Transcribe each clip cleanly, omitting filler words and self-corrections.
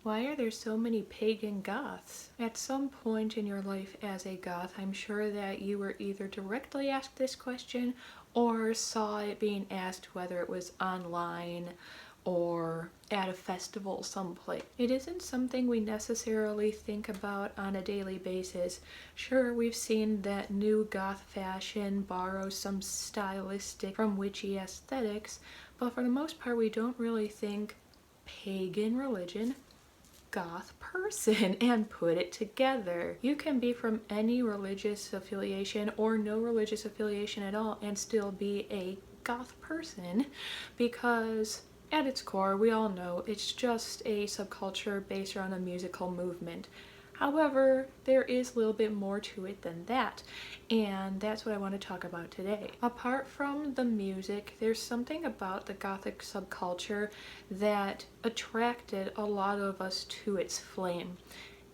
Why are there so many pagan Goths? At some point in your life as a Goth, I'm sure that you were either directly asked this question or saw it being asked, whether it was online or at a festival someplace. It isn't something we necessarily think about on a daily basis. Sure, we've seen that new Goth fashion borrow some stylistic from witchy aesthetics, but for the most part we don't really think pagan religion, Goth person and put it together. You can be from any religious affiliation or no religious affiliation at all and still be a Goth person, because at its core we all know it's just a subculture based around a musical movement. However, there is a little bit more to it than that, and that's what I want to talk about today. Apart from the music, there's something about the Gothic subculture that attracted a lot of us to its flame.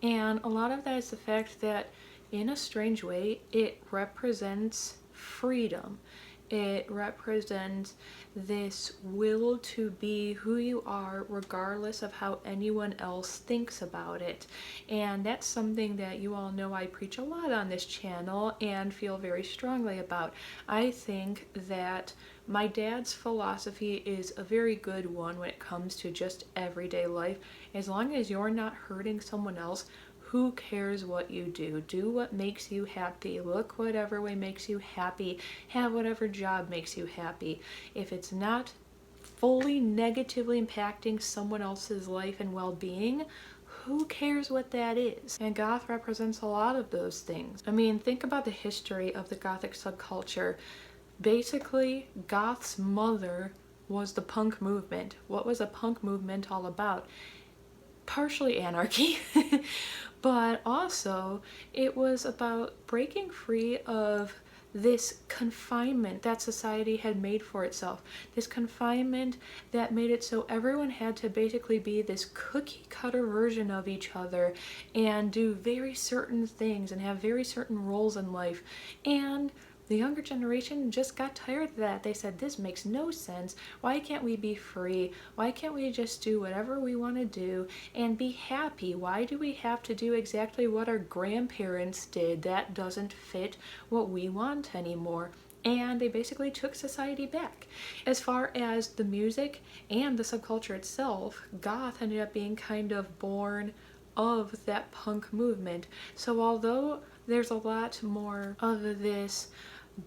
And a lot of that is the fact that, in a strange way, it represents freedom. It represents this will to be who you are regardless of how anyone else thinks about it. And that's something that you all know I preach a lot on this channel and feel very strongly about. I think that my dad's philosophy is a very good one when it comes to just everyday life. As long as you're not hurting someone else, who cares what you do? Do what makes you happy. Look whatever way makes you happy. Have whatever job makes you happy. If it's not fully negatively impacting someone else's life and well-being, who cares what that is? And Goth represents a lot of those things. I mean, think about the history of the Gothic subculture. Basically, Goth's mother was the punk movement. What was a punk movement all about? Partially anarchy, but also it was about breaking free of this confinement that society had made for itself. This confinement that made it so everyone had to basically be this cookie cutter version of each other and do very certain things and have very certain roles in life. And the younger generation just got tired of that. They said, this makes no sense. Why can't we be free? Why can't we just do whatever we want to do and be happy? Why do we have to do exactly what our grandparents did? That doesn't fit what we want anymore. And they basically took society back. As far as the music and the subculture itself, Goth ended up being kind of born of that punk movement. So although there's a lot more of this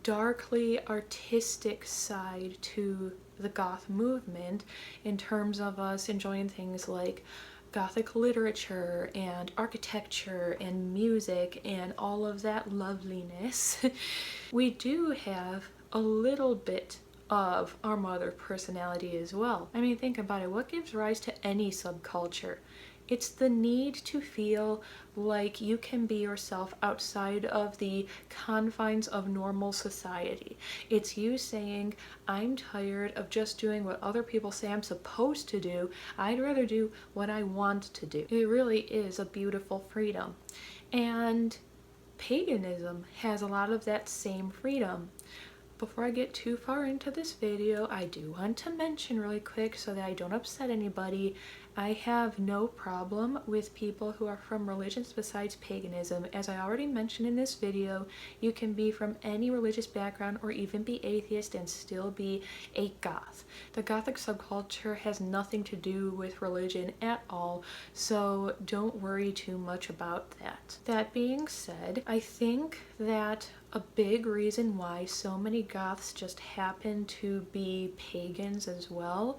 darkly artistic side to the Goth movement in terms of us enjoying things like Gothic literature and architecture and music and all of that loveliness, we do have a little bit of our mother personality as well. I mean, think about it. What gives rise to any subculture? It's the need to feel like you can be yourself outside of the confines of normal society. It's you saying, I'm tired of just doing what other people say I'm supposed to do. I'd rather do what I want to do. It really is a beautiful freedom. And paganism has a lot of that same freedom. Before I get too far into this video, I do want to mention really quick so that I don't upset anybody, I have no problem with people who are from religions besides paganism. As I already mentioned in this video, you can be from any religious background or even be atheist and still be a Goth. The Gothic subculture has nothing to do with religion at all, so don't worry too much about that. That being said, I think that a big reason why so many Goths just happen to be pagans as well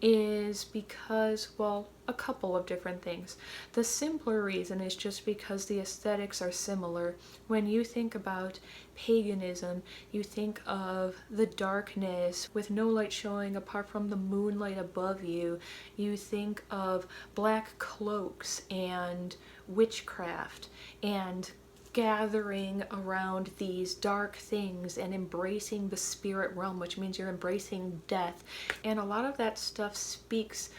is because, well, a couple of different things. The simpler reason is just because the aesthetics are similar. When you think about paganism, you think of the darkness with no light showing apart from the moonlight above you. You think of black cloaks and witchcraft and gathering around these dark things and embracing the spirit realm, which means you're embracing death. And a lot of that stuff speaks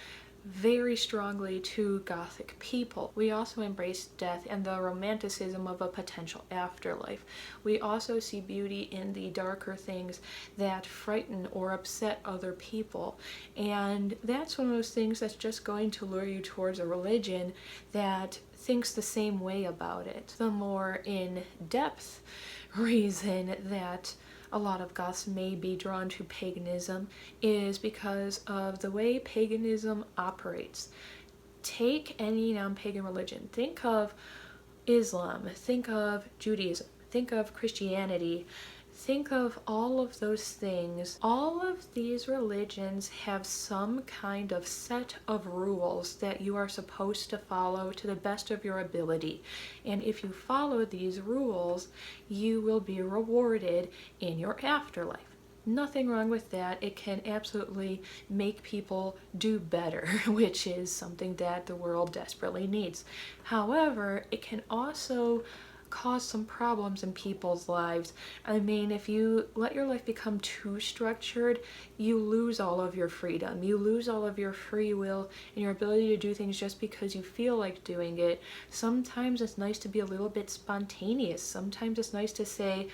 very strongly to Gothic people. We also embrace death and the romanticism of a potential afterlife. We also see beauty in the darker things that frighten or upset other people. And that's one of those things that's just going to lure you towards a religion that thinks the same way about it. The more in-depth reason that a lot of Goths may be drawn to paganism is because of the way paganism operates. Take any non-pagan religion. Think of Islam, think of Judaism, think of Christianity, think of all of those things. All of these religions have some kind of set of rules that you are supposed to follow to the best of your ability. And if you follow these rules, you will be rewarded in your afterlife. Nothing wrong with that. It can absolutely make people do better, which is something that the world desperately needs. However, it can also cause some problems in people's lives. I mean, if you let your life become too structured, you lose all of your freedom. You lose all of your free will and your ability to do things just because you feel like doing it. Sometimes it's nice to be a little bit spontaneous. Sometimes it's nice to say,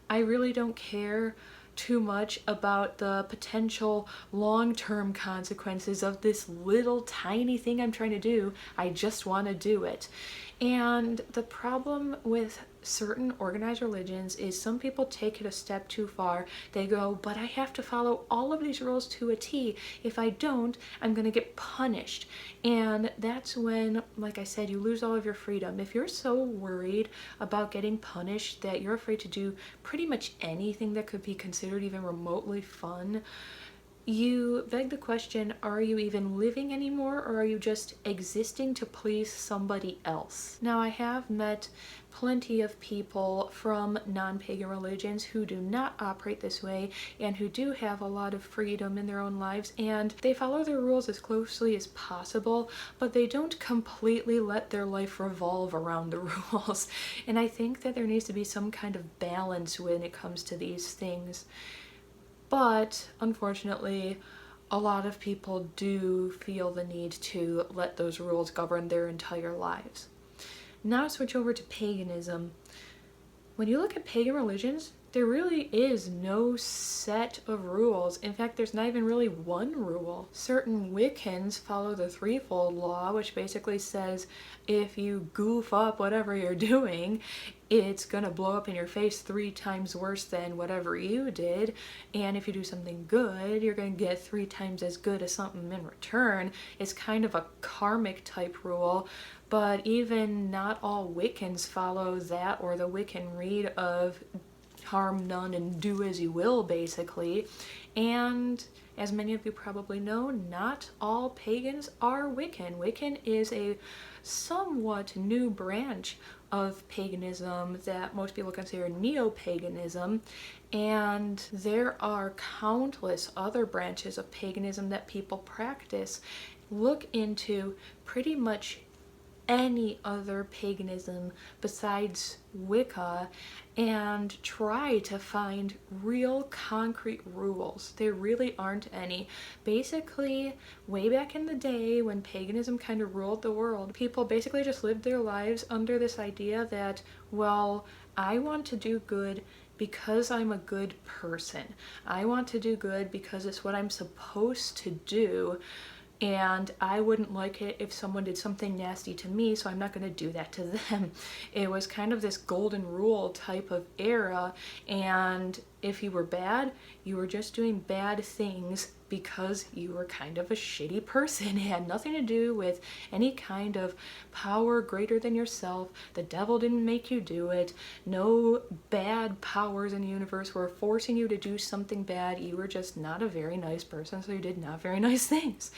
I really don't care too much about the potential long-term consequences of this little tiny thing I'm trying to do. I just want to do it. And the problem with certain organized religions is some people take it a step too far. They go, but I have to follow all of these rules to a T. If I don't, I'm going to get punished. And that's when, like I said, you lose all of your freedom. If you're so worried about getting punished that you're afraid to do pretty much anything that could be considered even remotely fun, you beg the question, are you even living anymore, or are you just existing to please somebody else? Now, I have met plenty of people from non-pagan religions who do not operate this way and who do have a lot of freedom in their own lives, and they follow their rules as closely as possible, but they don't completely let their life revolve around the rules. And I think that there needs to be some kind of balance when it comes to these things. But unfortunately, a lot of people do feel the need to let those rules govern their entire lives. Now switch over to paganism. When you look at pagan religions, there really is no set of rules. In fact, there's not even really one rule. Certain Wiccans follow the threefold law, which basically says if you goof up whatever you're doing, it's gonna blow up in your face 3 times worse than whatever you did. And if you do something good, you're gonna get 3 times as good as something in return. It's kind of a karmic type rule. But even not all Wiccans follow that, or the Wiccan read of harm none and do as you will, basically. And as many of you probably know, not all pagans are Wiccan. Wiccan is a somewhat new branch of paganism that most people consider neo-paganism, and there are countless other branches of paganism that people practice. Look into pretty much any other paganism besides Wicca and try to find real concrete rules. There really aren't any. Basically, way back in the day when paganism kind of ruled the world, people basically just lived their lives under this idea that, well, I want to do good because I'm a good person. I want to do good because it's what I'm supposed to do. And I wouldn't like it if someone did something nasty to me, so I'm not going to do that to them. It was kind of this golden rule type of era, and if you were bad, you were just doing bad things because you were kind of a shitty person. It had nothing to do with any kind of power greater than yourself. The devil didn't make you do it. No bad powers in the universe were forcing you to do something bad. You were just not a very nice person, so you did not very nice things.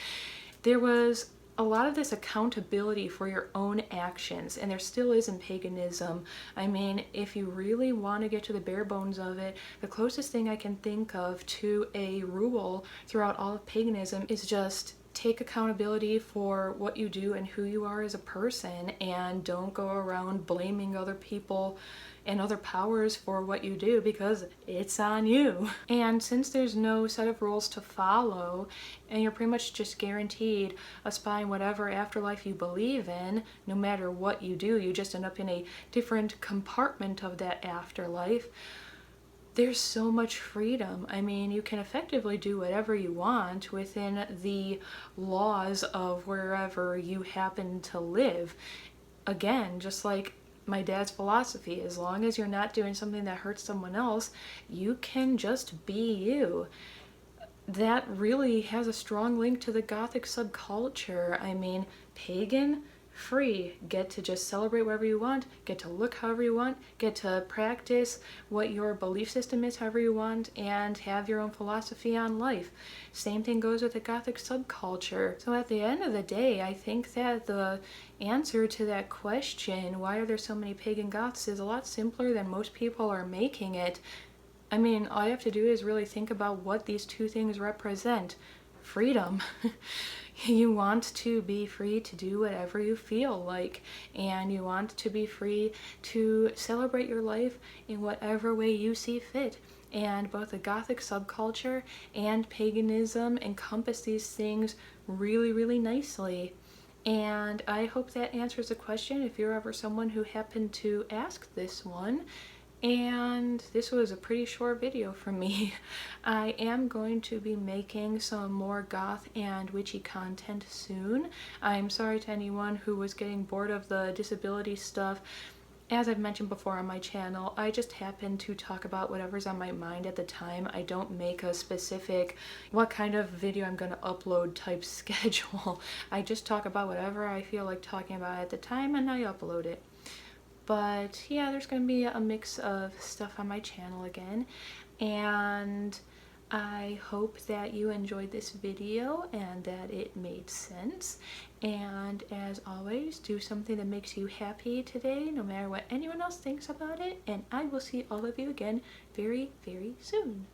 There was a lot of this accountability for your own actions, and there still is in paganism. I mean, if you really want to get to the bare bones of it, the closest thing I can think of to a rule throughout all of paganism is just take accountability for what you do and who you are as a person, and don't go around blaming other people and other powers for what you do, because it's on you. And since there's no set of rules to follow, and you're pretty much just guaranteed a spot in whatever afterlife you believe in, no matter what you do, you just end up in a different compartment of that afterlife. There's so much freedom. I mean, you can effectively do whatever you want within the laws of wherever you happen to live. Again, just like my dad's philosophy, as long as you're not doing something that hurts someone else, you can just be you. That really has a strong link to the Gothic subculture. I mean, pagan, free, get to just celebrate wherever you want, get to look however you want, get to practice what your belief system is however you want, and have your own philosophy on life. Same thing goes with the Gothic subculture. So at the end of the day, I think that the answer to that question, why are there so many pagan Goths, is a lot simpler than most people are making it. I mean, all you have to do is really think about what these two things represent. Freedom. You want to be free to do whatever you feel like, and you want to be free to celebrate your life in whatever way you see fit. And both the Gothic subculture and paganism encompass these things really, really nicely. And I hope that answers the question if you're ever someone who happened to ask this one. And this was a pretty short video from me. I am going to be making some more goth and witchy content soon. I'm sorry to anyone who was getting bored of the disability stuff. As I've mentioned before on my channel, I just happen to talk about whatever's on my mind at the time. I don't make a specific what kind of video I'm going to upload type schedule. I just talk about whatever I feel like talking about at the time, and I upload it. But yeah, there's going to be a mix of stuff on my channel again, and I hope that you enjoyed this video and that it made sense. And as always, do something that makes you happy today, no matter what anyone else thinks about it, and I will see all of you again very, very soon.